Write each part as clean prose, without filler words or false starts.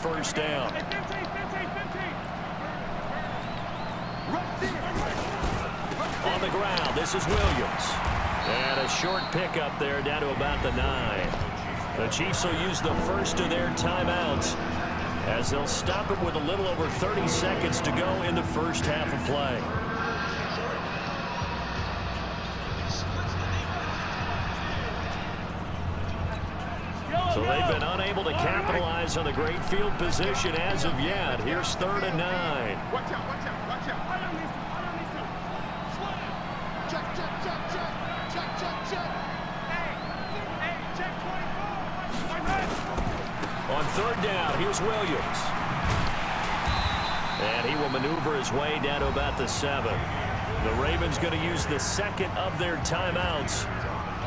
first down. On the ground, this is Williams. And a short pickup there down to about the 9. The Chiefs will use the first of their timeouts as they'll stop it with a little over 30 seconds to go in the first half of play. So they've been unable to capitalize on the great field position as of yet. Here's 3rd and 9. Watch out, watch out, watch out. On 3rd down, here's Williams. And he will maneuver his way down to about the 7. The Ravens going to use the second of their timeouts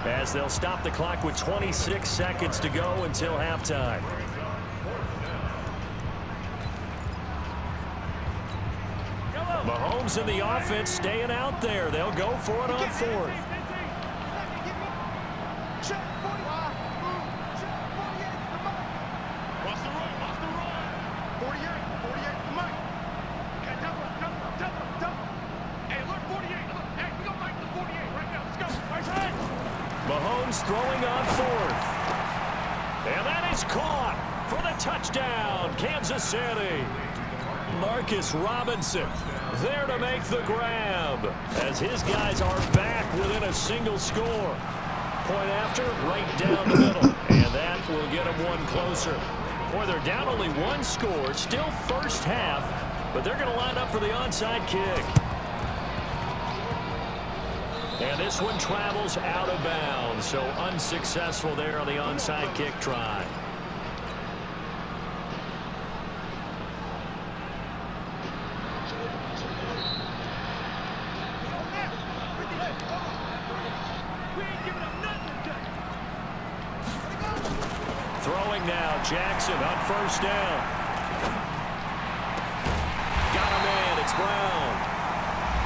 as they'll stop the clock with 26 seconds to go until halftime. Mahomes and the offense staying out there. They'll go for it on 4th. Mahomes throwing on 4th. And that is caught for the touchdown, Kansas City. Marcus Robinson there to make the grab as his guys are back within a single score. Point after, right down the middle. And that will get them one closer. Boy, they're down only one score, still first half, but they're going to line up for the onside kick. And this one travels out of bounds, so unsuccessful there on the onside kick try. Throwing now, Jackson on 1st down. Got him in, it's Brown.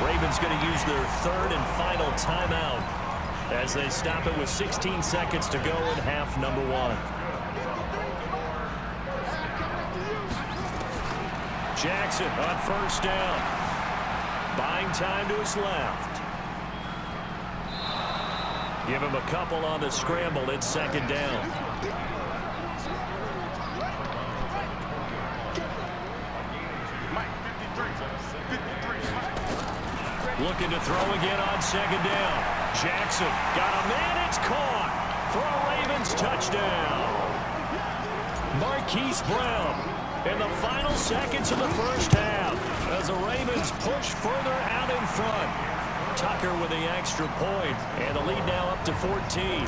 Ravens going to use their 3rd and final timeout as they stop it with 16 seconds to go in half number 1. Jackson on 1st down. Buying time to his left. Give him a couple on the scramble. It's 2nd down. Looking to throw again on 2nd down. Jackson got a man. It's caught for a Ravens touchdown. Marquise Brown in the final seconds of the first half as the Ravens push further out in front. Tucker with the extra point, and the lead now up to 14.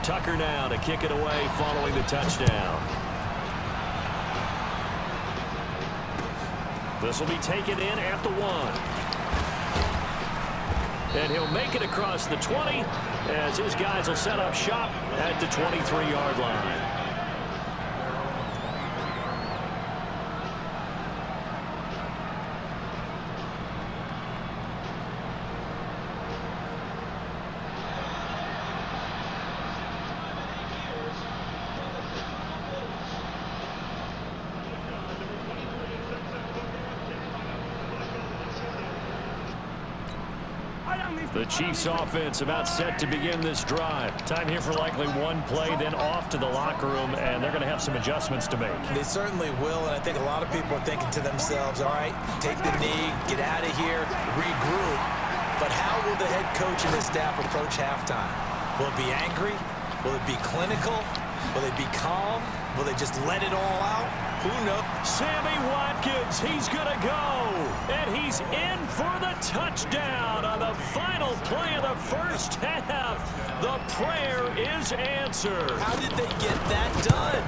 Tucker now to kick it away following the touchdown. This will be taken in at the 1. And he'll make it across the 20 as his guys will set up shop at the 23-yard line. The Chiefs offense about set to begin this drive. Time here for likely one play, then off to the locker room, and they're going to have some adjustments to make. They certainly will, and I think a lot of people are thinking to themselves, all right, take the knee, get out of here, regroup. But how will the head coach and his staff approach halftime? Will it be angry? Will it be clinical? Will they be calm? Will they just let it all out? Who knows? Sammy Watkins, he's going to go. And he's in for the touchdown on the final play of the first half. The prayer is answered. How did they get that done?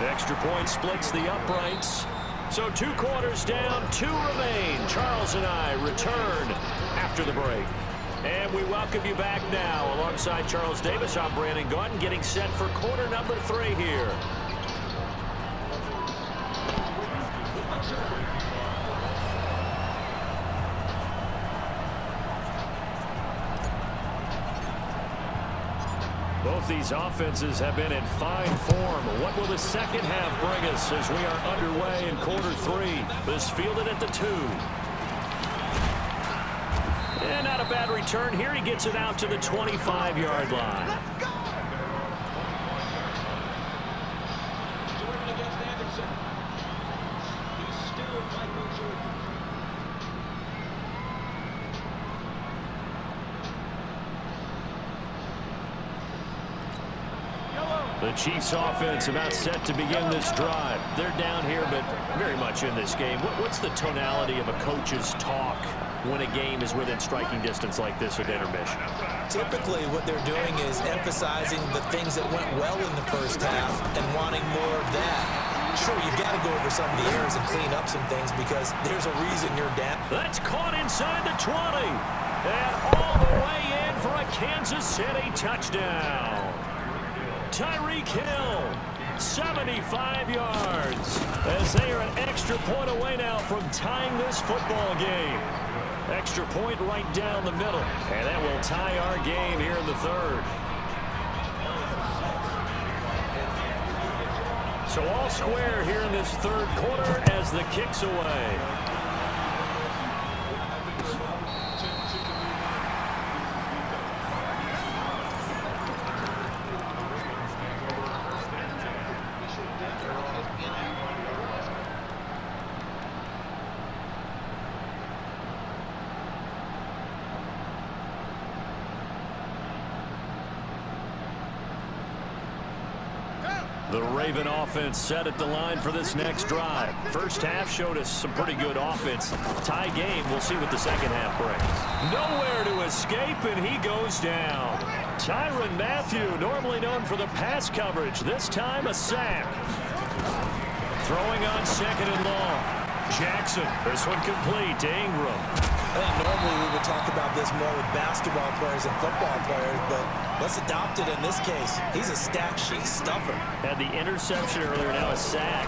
Extra point splits the uprights. So 2 quarters down, 2 remain. Charles and I return after the break. And we welcome you back now. Alongside Charles Davis, I'm Brandon Gordon, getting set for quarter number 3 here. Both these offenses have been in fine form. What will the second half bring us as we are underway in quarter 3? This fielded at the 2. And not a bad return here. He gets it out to the 25-yard line. The Chiefs offense about set to begin this drive. They're down here, but very much in this game. What's the tonality of a coach's talk when a game is within striking distance like this at intermission? Typically, what they're doing is emphasizing the things that went well in the first half and wanting more of that. Sure, you've got to go over some of the errors and clean up some things because there's a reason you're down. That's caught inside the 20. And all the way in for a Kansas City touchdown. Tyreek Hill, 75 yards, as they are an extra point away now from tying this football game. Extra point right down the middle, and that will tie our game here in the third. So all square here in this third quarter as the kick's away. The Raven offense set at the line for this next drive. First half showed us some pretty good offense. Tie game, we'll see what the second half brings. Nowhere to escape, and he goes down. Tyrann Mathieu, normally known for the pass coverage, this time a sack. Throwing on second and long. Jackson, this one complete to Ingram. I think normally we would talk about this more with basketball players and football players, but let's adopt it in this case. He's a stack sheet stuffer. Had the interception earlier, now a sack.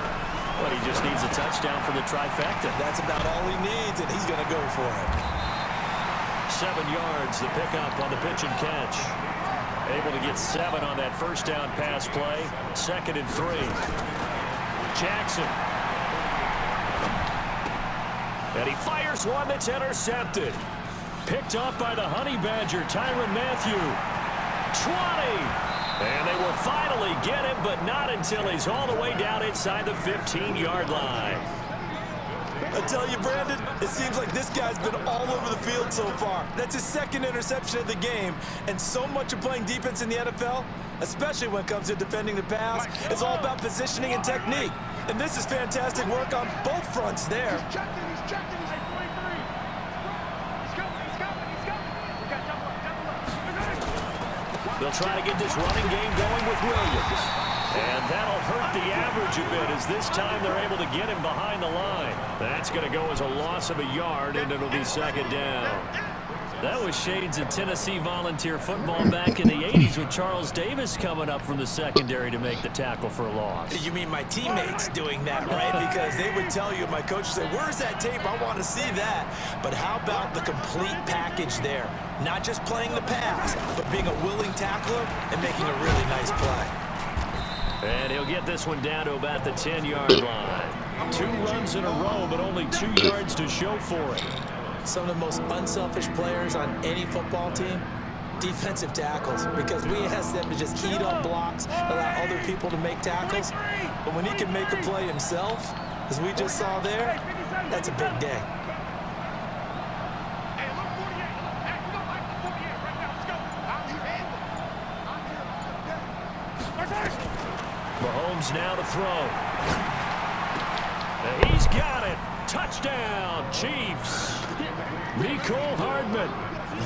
But he just needs a touchdown for the trifecta. That's about all he needs, and he's going to go for it. 7 yards, the pickup on the pitch and catch. Able to get 7 on that first down pass play. 2nd and 3. Jackson. And he fires one that's intercepted. Picked off by the Honey Badger, Tyrann Mathieu. 20. And they will finally get him, but not until he's all the way down inside the 15-yard line. I tell you, Brandon, it seems like this guy's been all over the field so far. That's his 2nd interception of the game. And so much of playing defense in the NFL, especially when it comes to defending the pass, is all about positioning and technique. And this is fantastic work on both fronts there. They'll try to get this running game going with Williams. And that'll hurt the average a bit as this time they're able to get him behind the line. That's going to go as a loss of a yard, and it'll be 2nd down. That was shades of Tennessee volunteer football back in the 80s with Charles Davis coming up from the secondary to make the tackle for a loss. You mean my teammates doing that, right? Because they would tell you, my coach would say, where's that tape? I want to see that. But how about the complete package there? Not just playing the pass, but being a willing tackler and making a really nice play. And he'll get this one down to about the 10-yard line. 2 runs in a row, but only 2 yards to show for it. Some of the most unselfish players on any football team, defensive tackles, because we ask them to just eat up blocks, allow other people to make tackles. But when he can make a play himself, as we just saw there, that's a big day. Mahomes now to throw. And he's got it. Touchdown, Chiefs. Mecole Hardman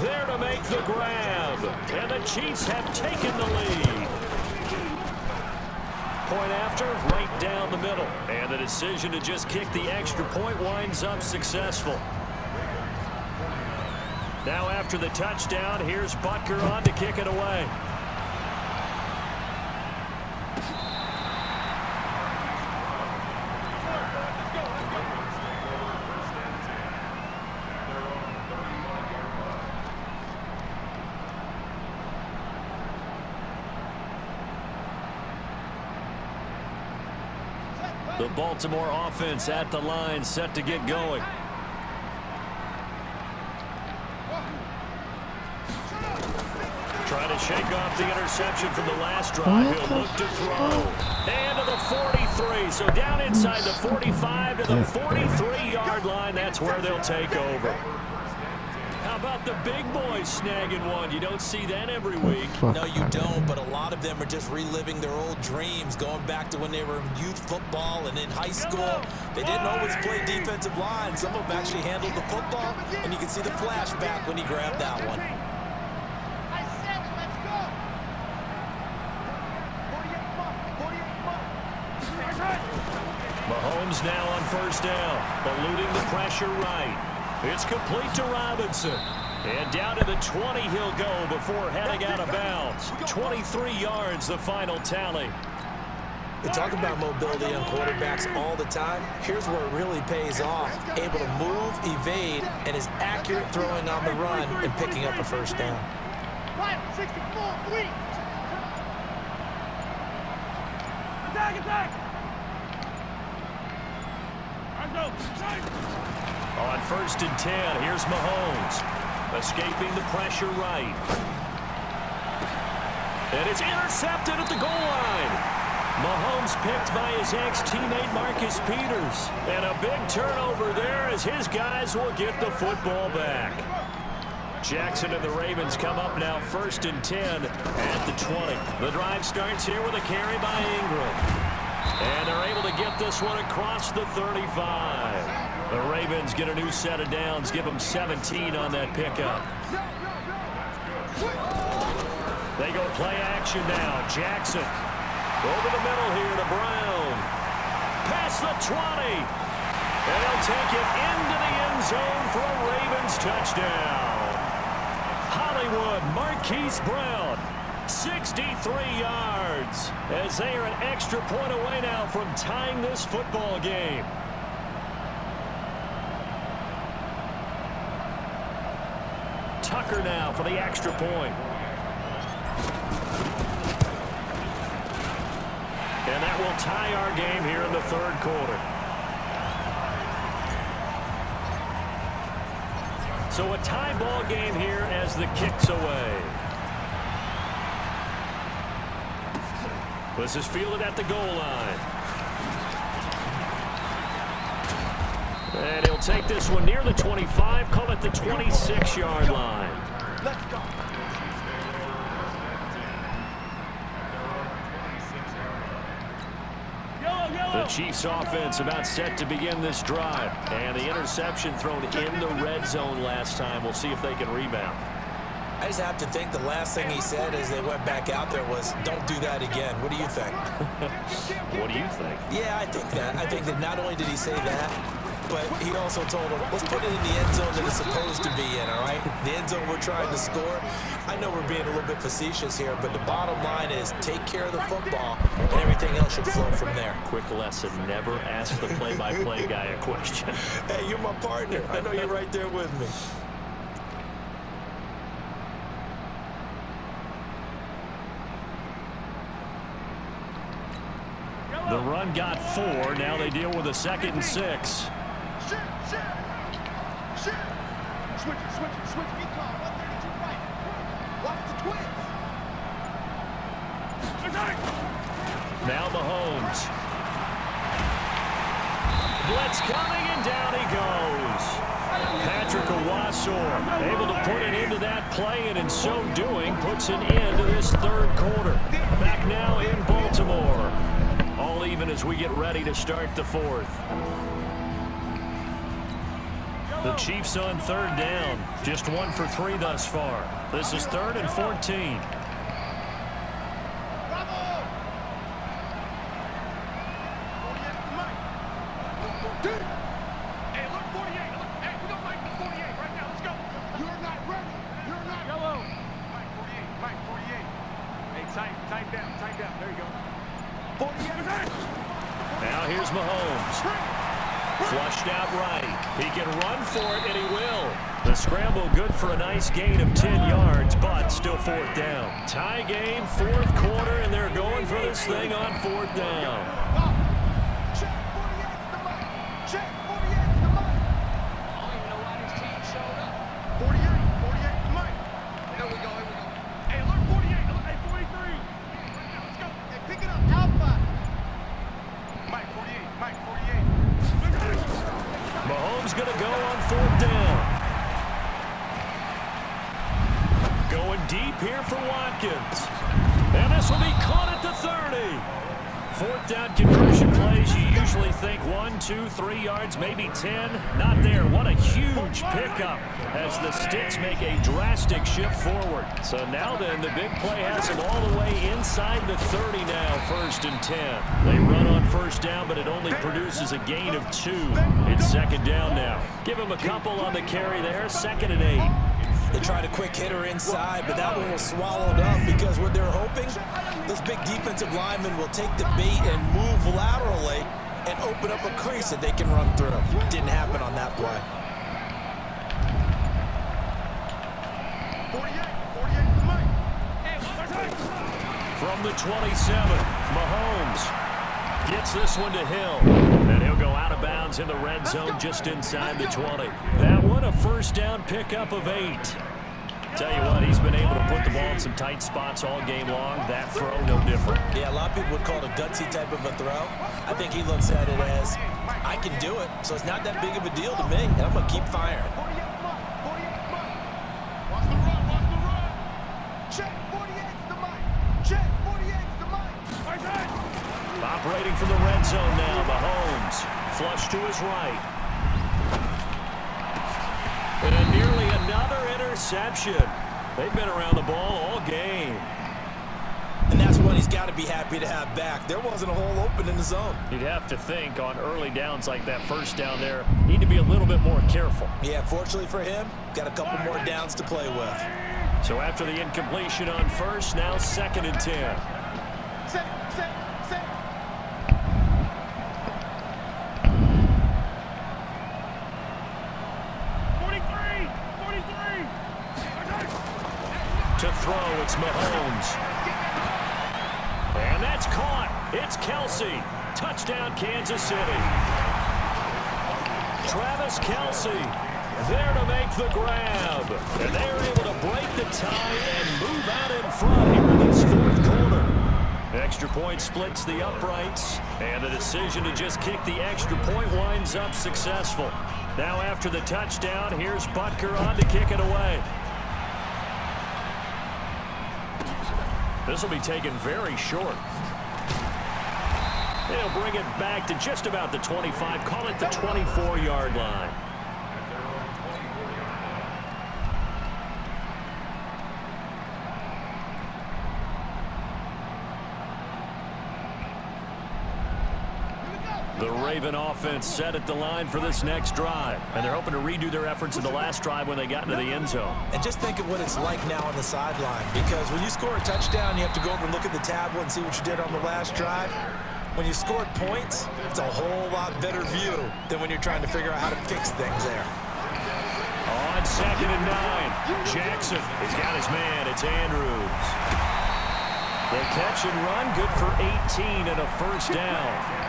there to make the grab. And the Chiefs have taken the lead. Point after, right down the middle. And the decision to just kick the extra point winds up successful. Now after the touchdown, here's Butker on to kick it away. The Baltimore offense at the line, set to get going. Trying to shake off the interception from the last drive. He'll look to throw. And to the 43. So down inside the 45 to the 43-yard line. That's where they'll take over. How about the big boys snagging one? You don't see that every week. No, you don't, but a lot of them are just reliving their old dreams, going back to when they were in youth football and in high school. They didn't always play defensive line. Some of them actually handled the football, and you can see the flashback when he grabbed that one. Mahomes now on first down, eluding the pressure right. It's complete to Robinson. And down to the 20 he'll go before heading out of bounds. 23 yards, the final tally. We talk about mobility on quarterbacks all the time. Here's where it really pays off. Able to move, evade, and is accurate throwing on the run and picking up a first down. Attack! On first and 10, here's Mahomes. Escaping the pressure right. And it's intercepted at the goal line. Mahomes picked by his ex-teammate Marcus Peters. And a big turnover there as his guys will get the football back. Jackson and the Ravens come up now first and 10 at the 20. The drive starts here with a carry by Ingram. And they're able to get this one across the 35. The Ravens get a new set of downs, give them 17 on that pickup. They go play action now. Jackson over the middle here to Brown. Past the 20. And they'll take it into the end zone for a Ravens touchdown. Hollywood Marquise Brown. 63 yards as they are an extra point away now from tying this football game. Tucker now for the extra point. And that will tie our game here in the third quarter. So a tie ball game here as the kick's away. This is fielded at the goal line. And he'll take this one near the 25, call it the 26-yard line. Let's go. The Chiefs offense about set to begin this drive. And the interception thrown in the red zone last time. We'll see if they can rebound. I just have to think the last thing he said as they went back out there was, don't do that again. What do you think? What do you think? Yeah, I think that. I think that not only did he say that, but he also told him, let's put it in the end zone that it's supposed to be in, all right? The end zone we're trying to score. I know we're being a little bit facetious here, but the bottom line is take care of the football, and everything else should flow from there. Quick lesson, never ask the play-by-play guy a question. Hey, you're my partner. I know you're right there with me. The run got 4. Now they deal with a 2nd and 6. Switch it. Be calm. 132 right. Watch the twins. Now Mahomes. Blitz coming, and down he goes. Patrick Owasor able to put it into that play, and in so doing puts an end to this third quarter. Back now in Baltimore. All even as we get ready to start the fourth. The Chiefs on third down. Just 1 for 3 thus far. This is 3rd and 14. Hey, look, 48. Hey, we don't like the 48 right now. Let's go. You're not ready. You're not. Yellow. Mike, 48. Hey, tight down. There you go. 48. Now here's Mahomes. Flushed out right. He can run for it, and he will. The scramble good for a nice gain of 10 yards, but still 4th down. Tie game, 4th quarter, and they're going for this thing on 4th down. Mahomes going to go on 4th down. Going deep here for Watkins. And this will be caught at the 30. 4th down conversion plays, you usually think 1, 2, 3 yards, maybe 10. Not there. What a huge pickup as the Sticks make a drastic shift forward. So now then, the big play has him all the way inside the 30 now, 1st and 10. They run on 1st down, but it only produces a gain of 2. It's 2nd down now. Give him a couple on the carry there, 2nd and 8. They tried a quick hitter inside, but that one was swallowed up because what they're hoping, those big defensive linemen will take the bait and move laterally and open up a crease that they can run through. Didn't happen on that play. 48, From the 27, Mahomes gets this one to Hill. And he'll go out of bounds in the red zone just inside the 20. That one a 1st down pickup of 8. Tell you what, he's been able to put the ball in some tight spots all game long. That throw, no different. Yeah, a lot of people would call it a gutsy type of a throw. I think he looks at it as, I can do it, so it's not that big of a deal to me, and I'm going to keep firing. Watch the run, watch the run. Check, 48's the mic. Check, 48's the mic. Operating from the red zone now, Mahomes. Flush to his right. And nearly another interception. They've been around the ball all game. And that's one he's got to be happy to have back. There wasn't a hole open in the zone. You'd have to think on early downs like that 1st down there, need to be a little bit more careful. Yeah, fortunately for him, got a couple more downs to play with. So after the incompletion on 1st, now 2nd and 10. Set. 43. To throw, it's Mahomes. And that's caught. It's Kelsey. Touchdown, Kansas City. Travis Kelsey there to make the grab. And they're able to break the tie and move out in front here in this 4th quarter. Extra point splits the uprights. And the decision to just kick the extra point winds up successful. Now after the touchdown, here's Butker on to kick it away. This will be taken very short. They'll bring it back to just about the 25, call it the 24-yard line. The Raven offense set at the line for this next drive. And they're hoping to redo their efforts in the last drive when they got into the end zone. And just think of what it's like now on the sideline. Because when you score a touchdown, you have to go over and look at the tablet and see what you did on the last drive. When you scored points, it's a whole lot better view than when you're trying to figure out how to fix things there. On 2nd and 9, Jackson has got his man. It's Andrews. The catch and run, good for 18 and a 1st down.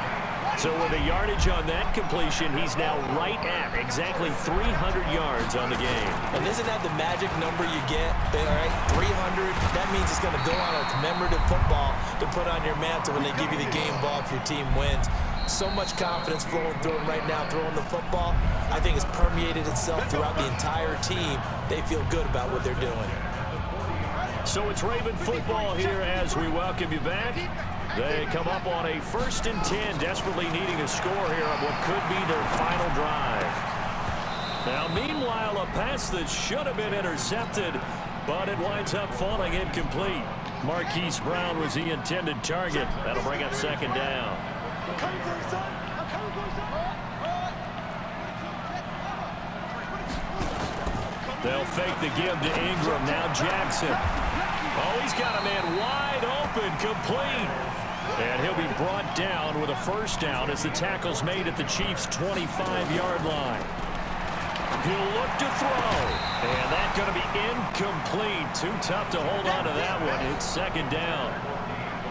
So with a yardage on that completion, he's now right at exactly 300 yards on the game. And isn't that the magic number you get? All right, 300. That means it's going to go on a commemorative football to put on your mantle when they give you the game ball if your team wins. So much confidence flowing through him right now, throwing the football. I think it's permeated itself throughout the entire team. They feel good about what they're doing. So it's Raven football here as we welcome you back. They come up on a 1st and 10, desperately needing a score here on what could be their final drive. Now, meanwhile, a pass that should have been intercepted, but it winds up falling incomplete. Marquise Brown was the intended target. That'll bring up 2nd down. They'll fake the give to Ingram. Now Jackson. Oh, he's got a man wide open, complete. And he'll be brought down with a 1st down as the tackle's made at the Chiefs' 25-yard line. He'll look to throw. And that's going to be incomplete. Too tough to hold on to that one. It's 2nd down.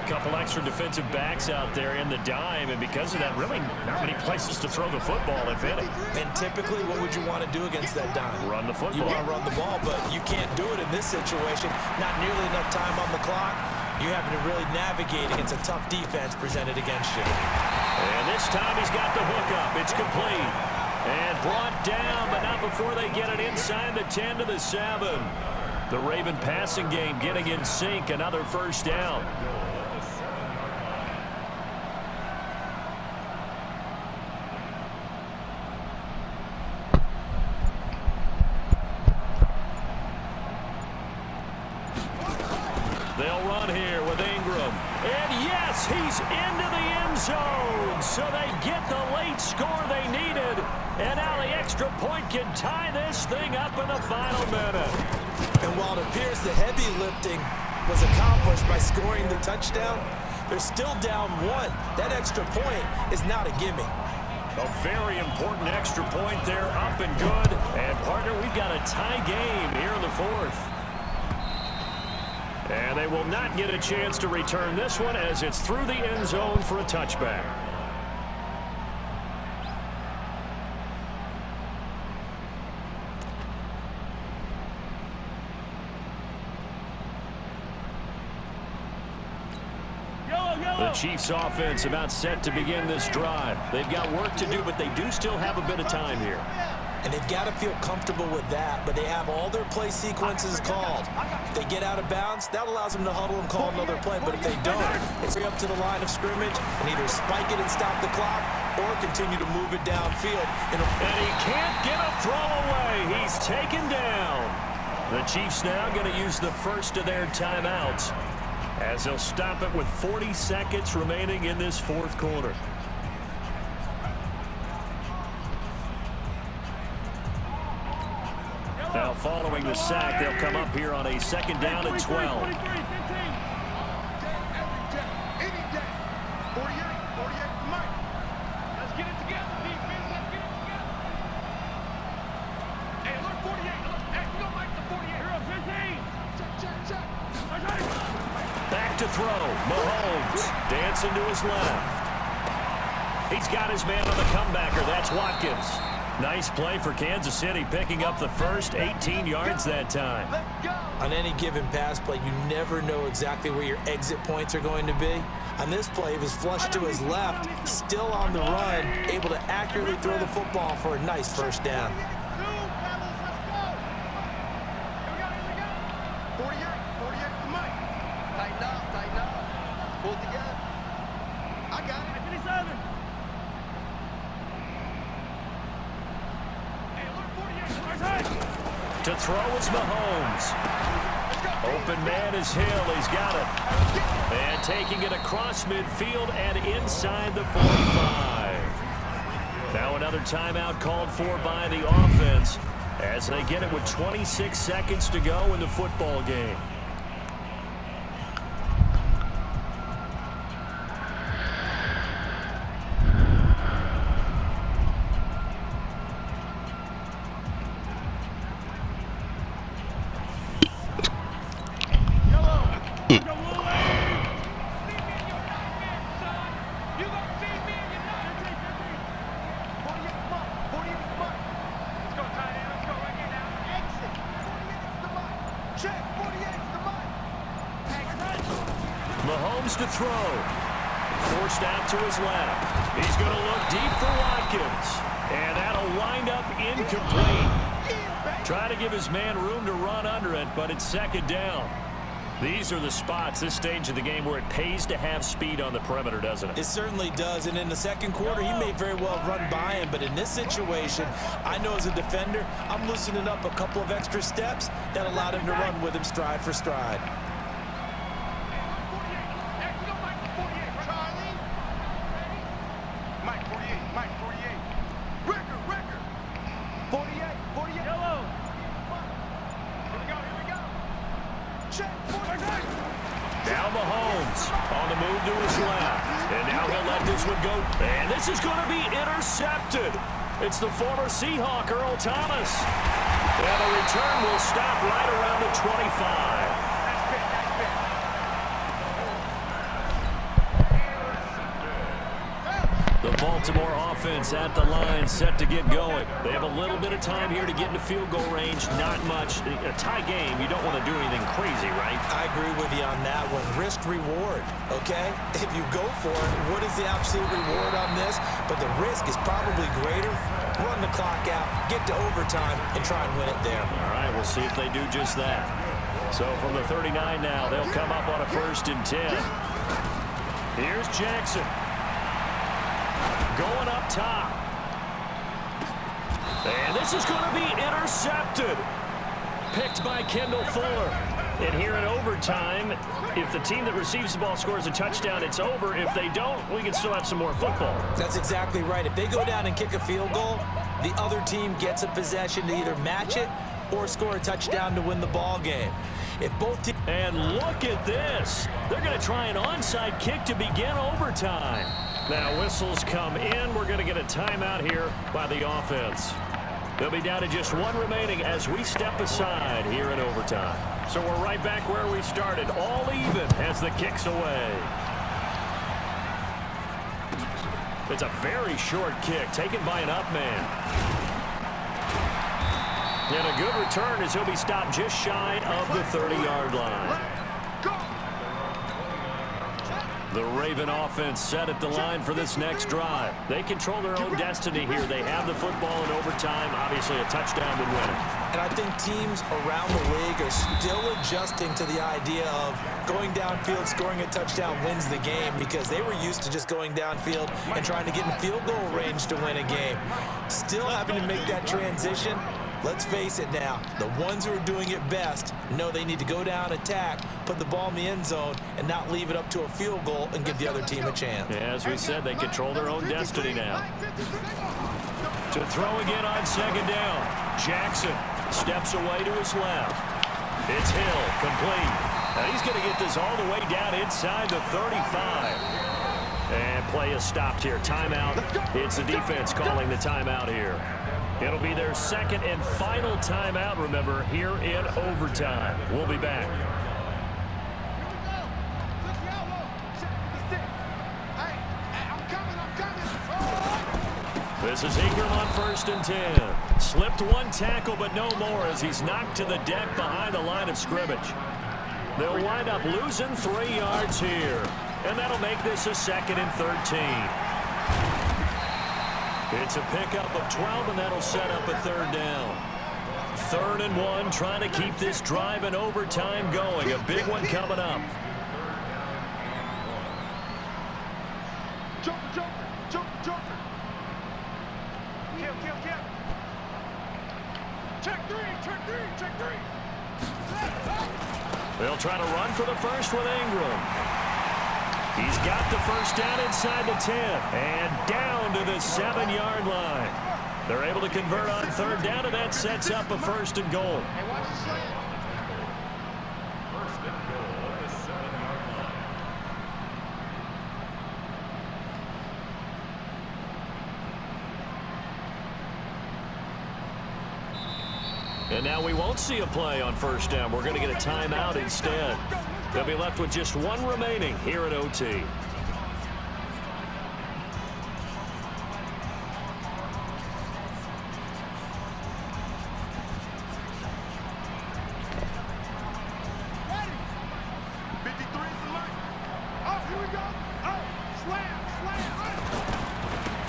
A couple extra defensive backs out there in the dime, and because of that, really not many places to throw the football, if any. And typically, what would you want to do against that dime? Run the football. You want to run the ball, but you can't do it in this situation. Not nearly enough time on the clock. You're having to really navigate against a tough defense presented against you. And this time he's got the hook up. It's complete. And brought down, but not before they get it inside the 10 to the 7. The Raven passing game getting in sync. Another first down. They'll run here with Ingram. And yes, he's into the end zone. So they get the late score they needed. And now the extra point can tie this thing up in the final minute. And while it appears the heavy lifting was accomplished by scoring the touchdown, they're still down 1. That extra point is not a gimme. A very important extra point there, up and good. And, partner, we've got a tie game here in the 4th. And they will not get a chance to return this one as it's through the end zone for a touchback. The Chiefs offense about set to begin this drive. They've got work to do, but they do still have a bit of time here. And they've got to feel comfortable with that, but they have all their play sequences called. If they get out of bounds, that allows them to huddle and call another play, but if they don't, it's up to the line of scrimmage and either spike it and stop the clock or continue to move it downfield. And he can't get a throw away. He's taken down. The Chiefs now going to use the first of their timeouts as they'll stop it with 40 seconds remaining in this 4th quarter. Now following the sack, they'll come up here on a 2nd down and 12. Back to throw. Mahomes dancing to his left. He's got his man on the comebacker. That's Watkins. Nice play for Kansas City, picking up the first 18 yards that time. On any given pass play, you never know exactly where your exit points are going to be. On this play, he was flushed to his left, still on the run, able to accurately throw the football for a nice first down. To throw is Mahomes. Open man is Hill. He's got it. And taking it across midfield and inside the 45. Now another timeout called for by the offense as they get it with 26 seconds to go in the football game. Mahomes to throw. Forced out to his left. He's going to look deep for Watkins. And that'll wind up incomplete. Trying to give his man room to run under it, but it's 2nd down. These are the spots, this stage of the game, where it pays to have speed on the perimeter, doesn't it? It certainly does, and in the 2nd quarter, he may very well run by him, but in this situation, I know as a defender, I'm loosening up a couple of extra steps that allowed him to run with him stride for stride. Now Mahomes on the move to his left. And now he'll let this one go. And this is going to be intercepted. It's the former Seahawk, Earl Thomas. And the return will stop right around the 25. The The Baltimore offense at the line, set to get going. They have a little bit of time here to get into field goal range. Not much. A tie game, you don't want to do anything crazy, right? I agree with you on that one. Risk reward, okay? If you go for it, what is the absolute reward on this? But the risk is probably greater. Run the clock out, get to overtime, and try and win it there. All right, we'll see if they do just that. So from the 39 now, they'll come up on a 1st and 10. Here's Jackson. Going up top. And this is going to be intercepted. Picked by Kendall Fuller. And here in overtime, if the team that receives the ball scores a touchdown, it's over. If they don't, we can still have some more football. That's exactly right. If they go down and kick a field goal, the other team gets a possession to either match it or score a touchdown to win the ball game. If both teams... And look at this. They're going to try an onside kick to begin overtime. Now whistles come in. We're going to get a timeout here by the offense. They'll be down to just one remaining as we step aside here in overtime. So we're right back where we started, all even as the kick's away. It's a very short kick taken by an up man. And a good return as he'll be stopped just shy of the 30-yard line. The Raven offense set at the line for this next drive. They control their own destiny here. They have the football in overtime. Obviously, a touchdown would win it. And I think teams around the league are still adjusting to the idea of going downfield, scoring a touchdown wins the game, because they were used to just going downfield and trying to get in field goal range to win a game. Still having to make that transition. Let's face it now, the ones who are doing it best know they need to go down, attack, put the ball in the end zone, and not leave it up to a field goal and give the other team a chance. Yeah, as we said, they control their own destiny now. To throw again on 2nd down. Jackson steps away to his left. It's Hill, complete. Now he's going to get this all the way down inside the 35. And play is stopped here. Timeout. It's the defense calling the timeout here. It'll be their 2nd and final timeout, remember, here in overtime. We'll be back. This is Ingram on 1st and 10. Slipped one tackle, but no more as he's knocked to the deck behind the line of scrimmage. They'll wind up losing 3 yards here. And that'll make this a 2nd and 13. It's a pickup of 12, and that'll set up a 3rd down. 3rd and 1, trying to keep this drive in overtime going. A big one coming up. Joker. Kill. Check three. They'll try to run for the first with Ingram. He's got the 1st down inside the 10 and down to the 7-yard line. They're able to convert on 3rd down, and that sets up a 1st and goal. And now we won't see a play on 1st down. We're going to get a timeout instead. They'll be left with just one remaining here at OT.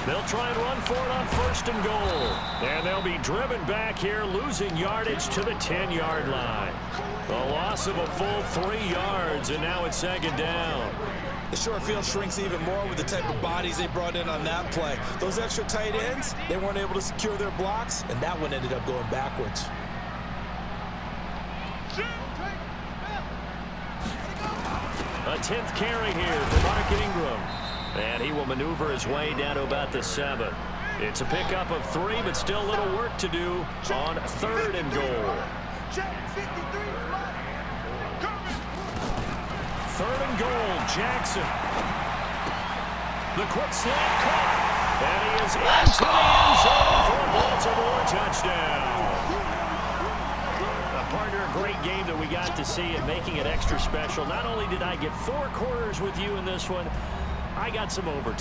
They'll try and run for it on 1st and goal. And they'll be driven back here, losing yardage to the 10-yard line. A loss of a full 3 yards, and now it's 2nd down. The short field shrinks even more with the type of bodies they brought in on that play. Those extra tight ends, they weren't able to secure their blocks, and that one ended up going backwards. A 10th carry here for Mark Ingram. And he will maneuver his way down to about the 7. It's a pickup of 3, but still a little work to do on 3rd and goal. 3rd and goal, Jackson. The quick slant caught. And he is into the end zone for a Baltimore touchdown. Partner, a great game that we got to see and making it extra special. Not only did I get 4 quarters with you in this one, I got some overtime.